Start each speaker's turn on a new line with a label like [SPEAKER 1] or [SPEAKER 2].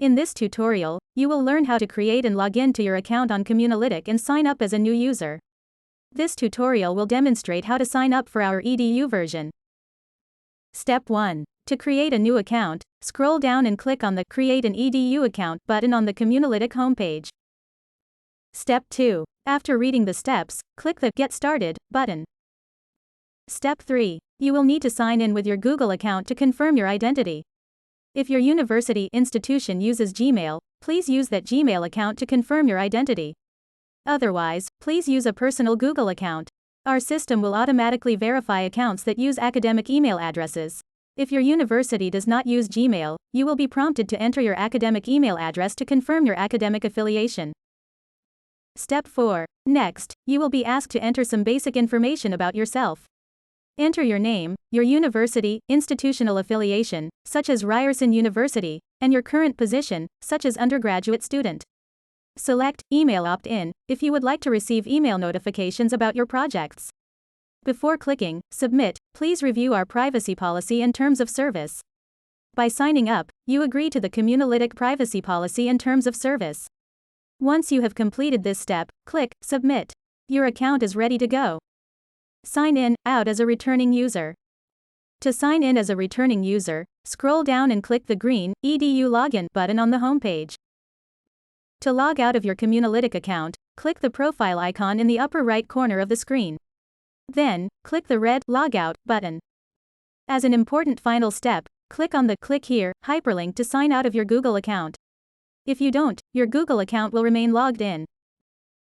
[SPEAKER 1] In this tutorial, you will learn how to create and log in to your account on Communalytic and sign up as a new user. This tutorial will demonstrate how to sign up for our EDU version. Step 1. To create a new account, scroll down and click on the Create an EDU account button on the Communalytic homepage. Step 2. After reading the steps, click the Get Started button. Step 3. You will need to sign in with your Google account to confirm your identity. If your university institution uses Gmail, please use that Gmail account to confirm your identity. Otherwise, please use a personal Google account. Our system will automatically verify accounts that use academic email addresses. If your university does not use Gmail, you will be prompted to enter your academic email address to confirm your academic affiliation. Step 4. Next, you will be asked to enter some basic information about yourself. Enter your name, your university, institutional affiliation, such as Ryerson University, and your current position, such as undergraduate student. Select Email Opt-in if you would like to receive email notifications about your projects. Before clicking Submit, please review our privacy policy and terms of service. By signing up, you agree to the Communalytic privacy policy and terms of service. Once you have completed this step, click Submit. Your account is ready to go. Sign in, out as a returning user. To sign in as a returning user, scroll down and click the green EDU Login button on the homepage. To log out of your Communalytic account, click the profile icon in the upper right corner of the screen. Then, click the red Logout button. As an important final step, click on the Click Here hyperlink to sign out of your Google account. If you don't, your Google account will remain logged in.